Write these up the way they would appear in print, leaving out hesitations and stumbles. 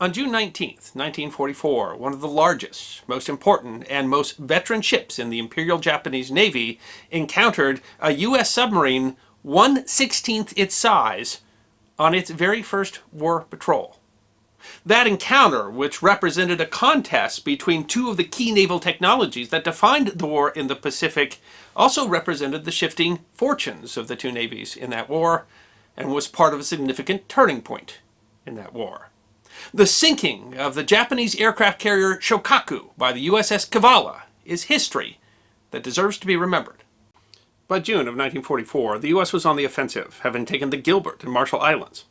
On June 19th, 1944, one of the largest, most important, and most veteran ships in the Imperial Japanese Navy encountered a U.S. submarine 1/16th its size on its very first war patrol. That encounter, which represented a contest between two of the key naval technologies that defined the war in the Pacific, also represented the shifting fortunes of the two navies in that war, and was part of a significant turning point in that war. The sinking of the Japanese aircraft carrier Shōkaku by the USS Cavalla is history that deserves to be remembered. By June of 1944, the U.S. was on the offensive, having taken the Gilbert and Marshall Islands.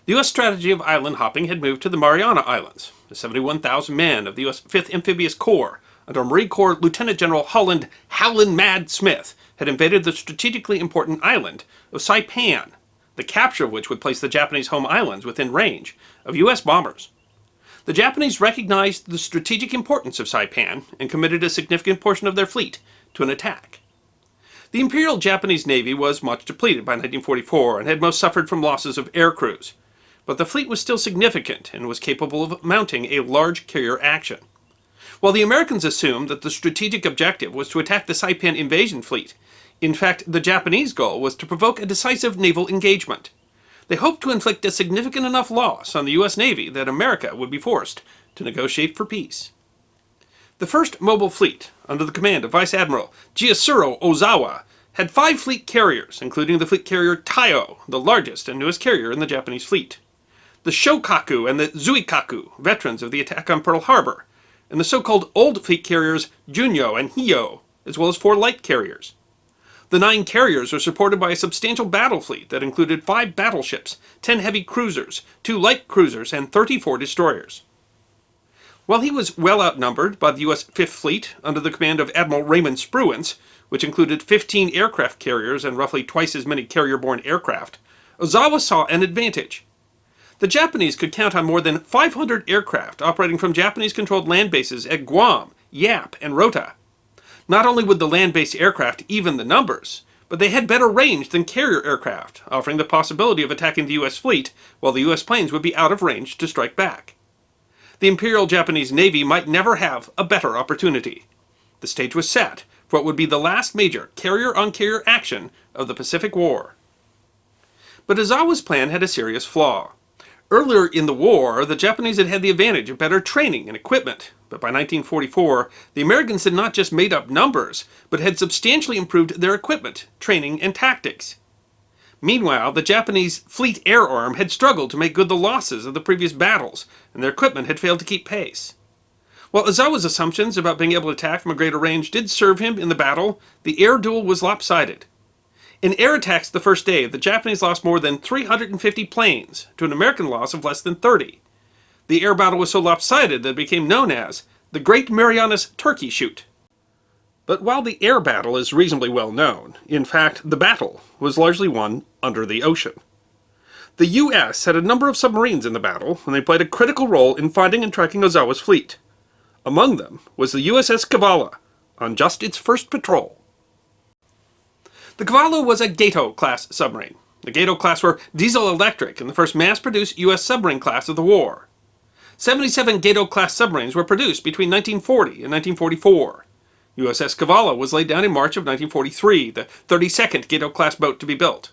The U.S. strategy of island hopping had moved to the Mariana Islands. The 71,000 men of the U.S. 5th Amphibious Corps, under Marine Corps Lieutenant General Howland "Howlin' Mad" Smith, had invaded the strategically important island of Saipan, the capture of which would place the Japanese home islands within range of U.S. bombers. The Japanese recognized the strategic importance of Saipan and committed a significant portion of their fleet to an attack. The Imperial Japanese Navy was much depleted by 1944 and had most suffered from losses of air crews, but the fleet was still significant and was capable of mounting a large carrier action. While the Americans assumed that the strategic objective was to attack the Saipan invasion fleet, in fact, the Japanese goal was to provoke a decisive naval engagement. They hoped to inflict a significant enough loss on the U.S. Navy that America would be forced to negotiate for peace. The first mobile fleet, under the command of Vice Admiral Jiyasuro Ozawa, had 5 fleet carriers, including the fleet carrier Taiyo, the largest and newest carrier in the Japanese fleet, the Shōkaku and the Zuikaku, veterans of the attack on Pearl Harbor, and the so-called old fleet carriers Junyo and Hiyo, as well as 4 light carriers. The 9 carriers are supported by a substantial battle fleet that included 5 battleships, 10 heavy cruisers, 2 light cruisers, and 34 destroyers. While he was well outnumbered by the U.S. 5th Fleet under the command of Admiral Raymond Spruance, which included 15 aircraft carriers and roughly twice as many carrier-borne aircraft, Ozawa saw an advantage. The Japanese could count on more than 500 aircraft operating from Japanese-controlled land bases at Guam, Yap, and Rota. Not only would the land-based aircraft even the numbers, but they had better range than carrier aircraft, offering the possibility of attacking the U.S. fleet while the U.S. planes would be out of range to strike back. The Imperial Japanese Navy might never have a better opportunity. The stage was set for what would be the last major carrier-on-carrier action of the Pacific War. But Ozawa's plan had a serious flaw. Earlier in the war, the Japanese had had the advantage of better training and equipment, but by 1944, the Americans had not just made up numbers, but had substantially improved their equipment, training, and tactics. Meanwhile, the Japanese fleet air arm had struggled to make good the losses of the previous battles, and their equipment had failed to keep pace. While Ozawa's assumptions about being able to attack from a greater range did serve him in the battle, the air duel was lopsided. In air attacks the first day, the Japanese lost more than 350 planes, to an American loss of less than 30. The air battle was so lopsided that it became known as the Great Marianas Turkey Shoot. But while the air battle is reasonably well known, in fact, the battle was largely won under the ocean. The U.S. had a number of submarines in the battle, and they played a critical role in finding and tracking Ozawa's fleet. Among them was the USS Cavalla, on just its first patrol. The Cavalla was a Gato-class submarine. The Gato-class were diesel-electric and the first mass-produced U.S. submarine class of the war. 77 Gato-class submarines were produced between 1940 and 1944. USS Cavalla was laid down in March of 1943, the 32nd Gato-class boat to be built.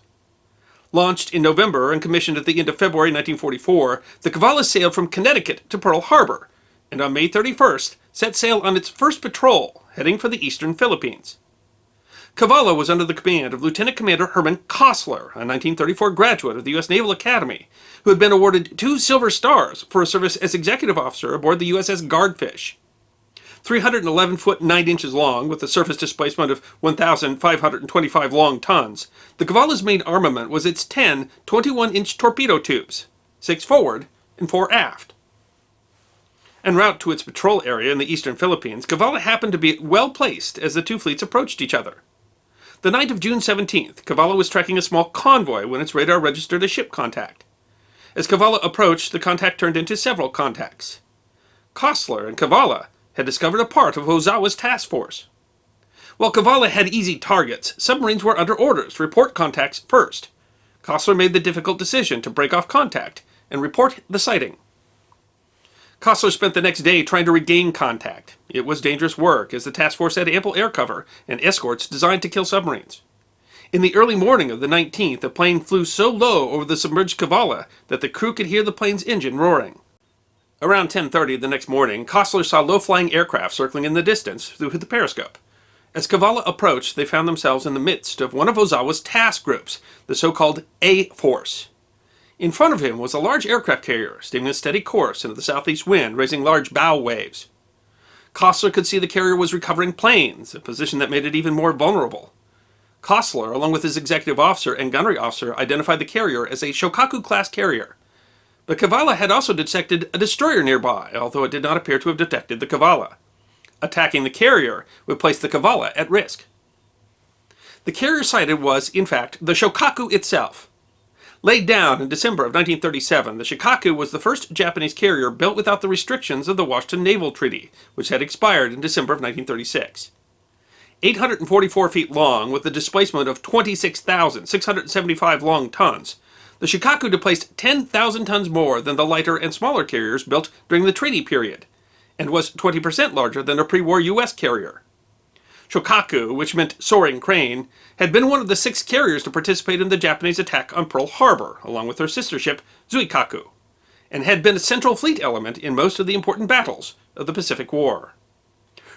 Launched in November and commissioned at the end of February 1944, the Cavalla sailed from Connecticut to Pearl Harbor, and on May 31st set sail on its first patrol, heading for the eastern Philippines. Cavalla was under the command of Lieutenant Commander Herman Kostler, a 1934 graduate of the U.S. Naval Academy, who had been awarded 2 Silver Stars for his service as executive officer aboard the USS Guardfish. 311 foot 9 inches long, with a surface displacement of 1,525 long tons, the Cavalla's main armament was its 10 21-inch torpedo tubes, 6 forward and 4 aft. En route to its patrol area in the eastern Philippines, Cavalla happened to be well placed as the two fleets approached each other. The night of June 17th, Cavalla was tracking a small convoy when its radar registered a ship contact. As Cavalla approached, the contact turned into several contacts. Kostler and Cavalla had discovered a part of Ozawa's task force. While Cavalla had easy targets, submarines were under orders to report contacts first. Kostler made the difficult decision to break off contact and report the sighting. Kostler spent the next day trying to regain contact. It was dangerous work, as the task force had ample air cover and escorts designed to kill submarines. In the early morning of the 19th, a plane flew so low over the submerged Cavalla that the crew could hear the plane's engine roaring. Around 10:30 the next morning, Kostler saw low-flying aircraft circling in the distance through the periscope. As Cavalla approached, they found themselves in the midst of one of Ozawa's task groups, the so-called A Force. In front of him was a large aircraft carrier, steaming a steady course into the southeast wind, raising large bow waves. Kostler could see the carrier was recovering planes, a position that made it even more vulnerable. Kostler, along with his executive officer and gunnery officer, identified the carrier as a Shōkaku-class carrier. But Cavalla had also detected a destroyer nearby, although it did not appear to have detected the Cavalla. Attacking the carrier would place the Cavalla at risk. The carrier sighted was, in fact, the Shōkaku itself. Laid down in December of 1937, the Shōkaku was the first Japanese carrier built without the restrictions of the Washington Naval Treaty, which had expired in December of 1936. 844 feet long, with a displacement of 26,675 long tons, the Shōkaku displaced 10,000 tons more than the lighter and smaller carriers built during the treaty period, and was 20% larger than a pre-war U.S. carrier. Shōkaku, which meant soaring crane, had been one of the 6 carriers to participate in the Japanese attack on Pearl Harbor, along with her sister ship, Zuikaku, and had been a central fleet element in most of the important battles of the Pacific War.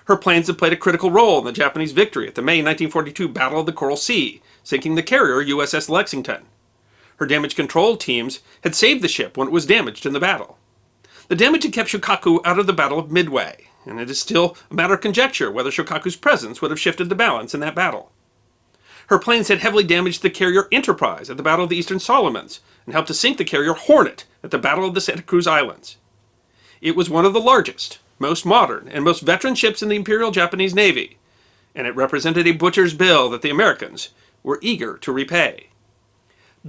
Her planes had played a critical role in the Japanese victory at the May 1942 Battle of the Coral Sea, sinking the carrier USS Lexington. Her damage control teams had saved the ship when it was damaged in the battle. The damage had kept Shōkaku out of the Battle of Midway, and it is still a matter of conjecture whether Shōkaku's presence would have shifted the balance in that battle. Her planes had heavily damaged the carrier Enterprise at the Battle of the Eastern Solomons, and helped to sink the carrier Hornet at the Battle of the Santa Cruz Islands. It was one of the largest, most modern, and most veteran ships in the Imperial Japanese Navy, and it represented a butcher's bill that the Americans were eager to repay.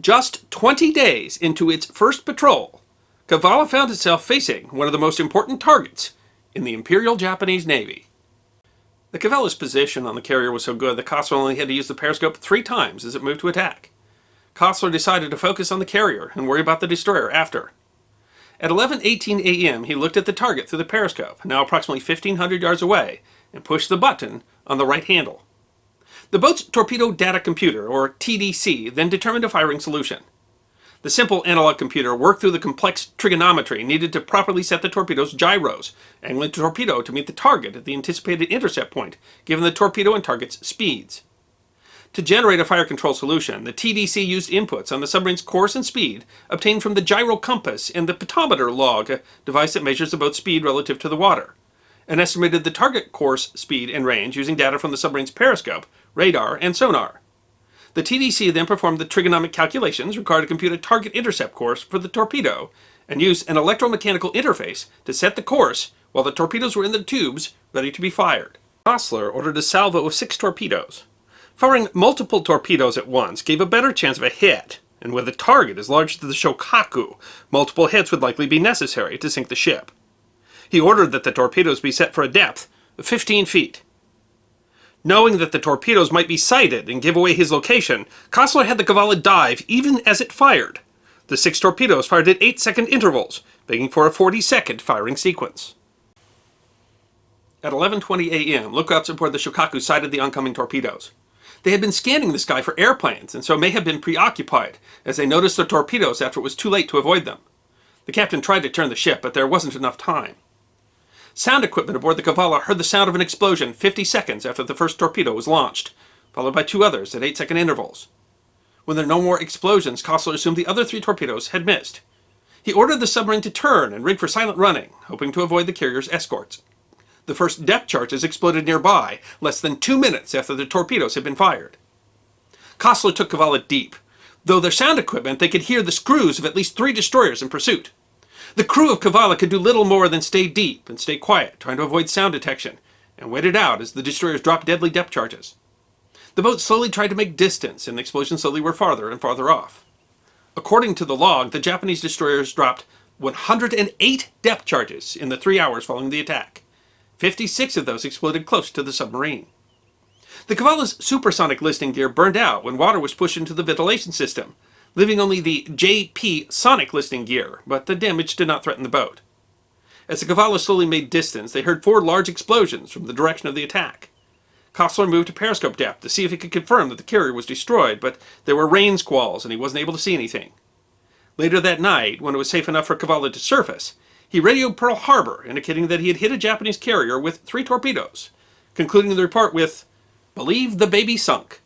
Just 20 days into its first patrol, Cavalla found itself facing one of the most important targets in the Imperial Japanese Navy. The Cavalla's position on the carrier was so good that Kostler only had to use the periscope 3 times as it moved to attack. Kostler decided to focus on the carrier and worry about the destroyer after. At 11:18 a.m., he looked at the target through the periscope, now approximately 1,500 yards away, and pushed the button on the right handle. The boat's torpedo data computer, or TDC, then determined a firing solution. The simple analog computer worked through the complex trigonometry needed to properly set the torpedo's gyros, angling the torpedo to meet the target at the anticipated intercept point, given the torpedo and target's speeds. To generate a fire control solution, the TDC used inputs on the submarine's course and speed obtained from the gyro compass and the pedometer log, a device that measures the boat's speed relative to the water, and estimated the target course, speed, and range using data from the submarine's periscope, radar, and sonar. The TDC then performed the trigonometric calculations required to compute a target intercept course for the torpedo, and used an electromechanical interface to set the course while the torpedoes were in the tubes, ready to be fired. Kostler ordered a salvo of 6 torpedoes. Firing multiple torpedoes at once gave a better chance of a hit, and with a target as large as the Shōkaku, multiple hits would likely be necessary to sink the ship. He ordered that the torpedoes be set for a depth of 15 feet. Knowing that the torpedoes might be sighted and give away his location, Kostler had the Cavalla dive even as it fired. The 6 torpedoes fired at 8-second intervals, making for a 40-second firing sequence. At 11:20 a.m., lookouts aboard the Shōkaku sighted the oncoming torpedoes. They had been scanning the sky for airplanes, and so may have been preoccupied, as they noticed the torpedoes after it was too late to avoid them. The captain tried to turn the ship, but there wasn't enough time. Sound equipment aboard the Cavalla heard the sound of an explosion 50 seconds after the first torpedo was launched, followed by 2 others at 8-second intervals. When there were no more explosions, Kostler assumed the other 3 torpedoes had missed. He ordered the submarine to turn and rig for silent running, hoping to avoid the carrier's escorts. The first depth charges exploded nearby, less than 2 minutes after the torpedoes had been fired. Kostler took Cavalla deep. Though their sound equipment, they could hear the screws of at least 3 destroyers in pursuit. The crew of Cavalla could do little more than stay deep and stay quiet, trying to avoid sound detection, and waited out as the destroyers dropped deadly depth charges. The boat slowly tried to make distance, and the explosions slowly were farther and farther off. According to the log, the Japanese destroyers dropped 108 depth charges in the 3 hours following the attack. 56 of those exploded close to the submarine. The Cavalla's supersonic listing gear burned out when water was pushed into the ventilation system, leaving only the JP sonic listing gear, but the damage did not threaten the boat. As the Cavalla slowly made distance, they heard 4 large explosions from the direction of the attack. Kossler moved to periscope depth to see if he could confirm that the carrier was destroyed, but there were rain squalls and he wasn't able to see anything. Later that night, when it was safe enough for Cavalla to surface, he radioed Pearl Harbor, indicating that he had hit a Japanese carrier with 3 torpedoes, concluding the report with, "Believe the baby sunk."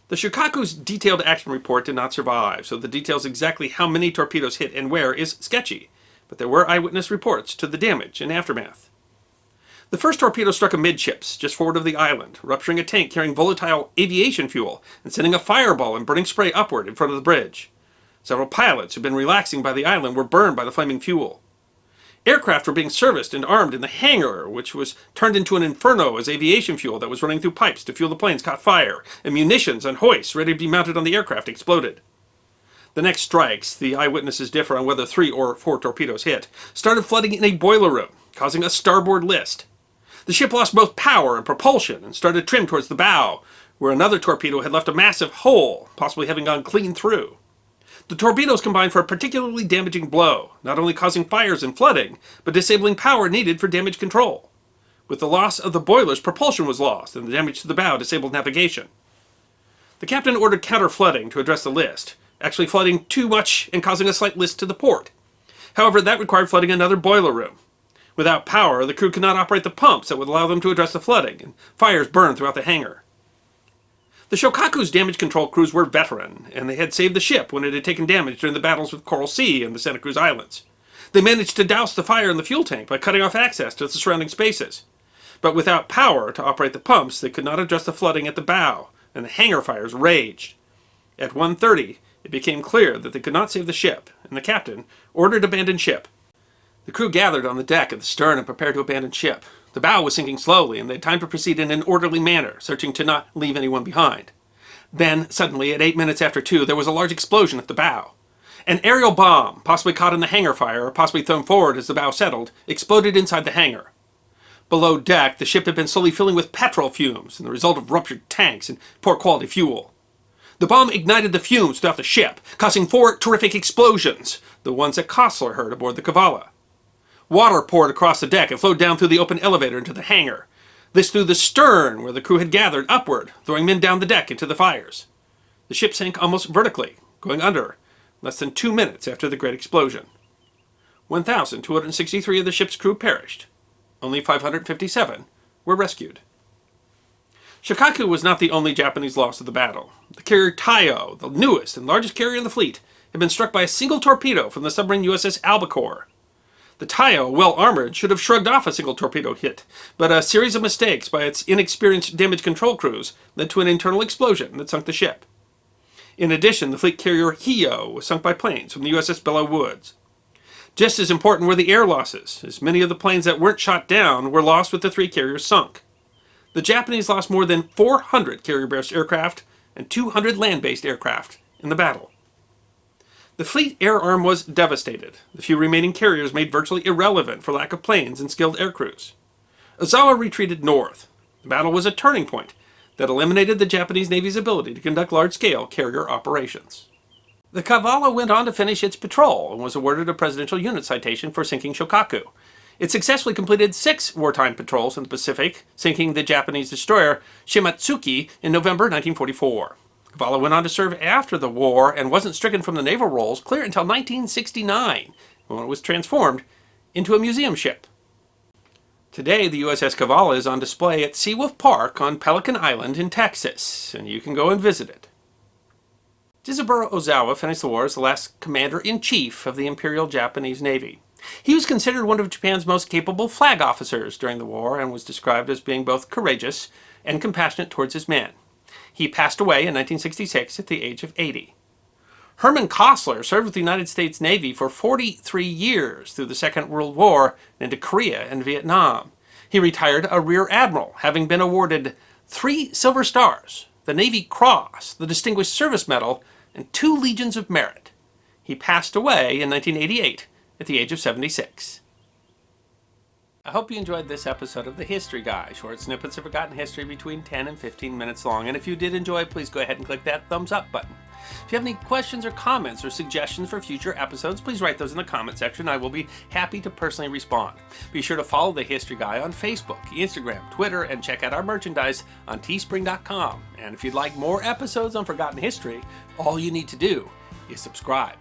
The Shōkaku's detailed action report did not survive, so the details exactly how many torpedoes hit and where is sketchy, but there were eyewitness reports to the damage and aftermath. The first torpedo struck amidships, just forward of the island, rupturing a tank carrying volatile aviation fuel and sending a fireball and burning spray upward in front of the bridge. Several pilots who had been relaxing by the island were burned by the flaming fuel. Aircraft were being serviced and armed in the hangar, which was turned into an inferno as aviation fuel that was running through pipes to fuel the planes caught fire, and munitions and hoists ready to be mounted on the aircraft exploded. The next strikes, the eyewitnesses differ on whether 3 or 4 torpedoes hit, started flooding in a boiler room, causing a starboard list. The ship lost both power and propulsion and started to trim towards the bow, where another torpedo had left a massive hole, possibly having gone clean through. The torpedoes combined for a particularly damaging blow, not only causing fires and flooding, but disabling power needed for damage control. With the loss of the boilers, propulsion was lost, and the damage to the bow disabled navigation. The captain ordered counter-flooding to address the list, actually flooding too much and causing a slight list to the port. However, that required flooding another boiler room. Without power, the crew could not operate the pumps that would allow them to address the flooding, and fires burned throughout the hangar. The Shōkaku's damage control crews were veteran, and they had saved the ship when it had taken damage during the battles with Coral Sea and the Santa Cruz Islands. They managed to douse the fire in the fuel tank by cutting off access to the surrounding spaces. But without power to operate the pumps, they could not address the flooding at the bow, and the hangar fires raged. At 1:30, it became clear that they could not save the ship, and the captain ordered abandon ship. The crew gathered on the deck at the stern and prepared to abandon ship. The bow was sinking slowly, and they had time to proceed in an orderly manner, searching to not leave anyone behind. Then, suddenly, at 8 minutes after 2, there was a large explosion at the bow. An aerial bomb, possibly caught in the hangar fire, or possibly thrown forward as the bow settled, exploded inside the hangar. Below deck, the ship had been slowly filling with petrol fumes, and the result of ruptured tanks and poor quality fuel. The bomb ignited the fumes throughout the ship, causing 4 terrific explosions, the ones that Kossler heard aboard the Cavalla. Water poured across the deck and flowed down through the open elevator into the hangar. This through the stern, where the crew had gathered, upward, throwing men down the deck into the fires. The ship sank almost vertically, going under, less than 2 minutes after the great explosion. 1,263 of the ship's crew perished. Only 557 were rescued. Shōkaku was not the only Japanese loss of the battle. The carrier Taiyo, the newest and largest carrier in the fleet, had been struck by a single torpedo from the submarine USS Albacore. The Taiyo, well armored, should have shrugged off a single torpedo hit, but a series of mistakes by its inexperienced damage control crews led to an internal explosion that sunk the ship. In addition, the fleet carrier Hiyo was sunk by planes from the USS Belleau Woods. Just as important were the air losses, as many of the planes that weren't shot down were lost with the 3 carriers sunk. The Japanese lost more than 400 carrier-based aircraft and 200 land-based aircraft in the battle. The fleet air arm was devastated, the few remaining carriers made virtually irrelevant for lack of planes and skilled air crews. Ozawa retreated north. The battle was a turning point that eliminated the Japanese Navy's ability to conduct large-scale carrier operations. The Cavalla went on to finish its patrol and was awarded a Presidential Unit Citation for sinking Shōkaku. It successfully completed 6 wartime patrols in the Pacific, sinking the Japanese destroyer Shimatsuki in November 1944. Cavalla went on to serve after the war and wasn't stricken from the naval rolls clear until 1969, when it was transformed into a museum ship. Today, the USS Cavalla is on display at Seawolf Park on Pelican Island in Texas, and you can go and visit it. Jizaburo Ozawa finished the war as the last commander-in-chief of the Imperial Japanese Navy. He was considered one of Japan's most capable flag officers during the war and was described as being both courageous and compassionate towards his men. He passed away in 1966 at the age of 80. Herman Kossler served with the United States Navy for 43 years through the Second World War and into Korea and Vietnam. He retired a Rear Admiral, having been awarded 3 Silver Stars, the Navy Cross, the Distinguished Service Medal, and 2 Legions of Merit. He passed away in 1988 at the age of 76. I hope you enjoyed this episode of The History Guy, short snippets of forgotten history between 10 and 15 minutes long. And if you did enjoy, please go ahead and click that thumbs up button. If you have any questions or comments or suggestions for future episodes, please write those in the comment section. I will be happy to personally respond. Be sure to follow The History Guy on Facebook, Instagram, Twitter, and check out our merchandise on teespring.com. And if you'd like more episodes on Forgotten History, all you need to do is subscribe.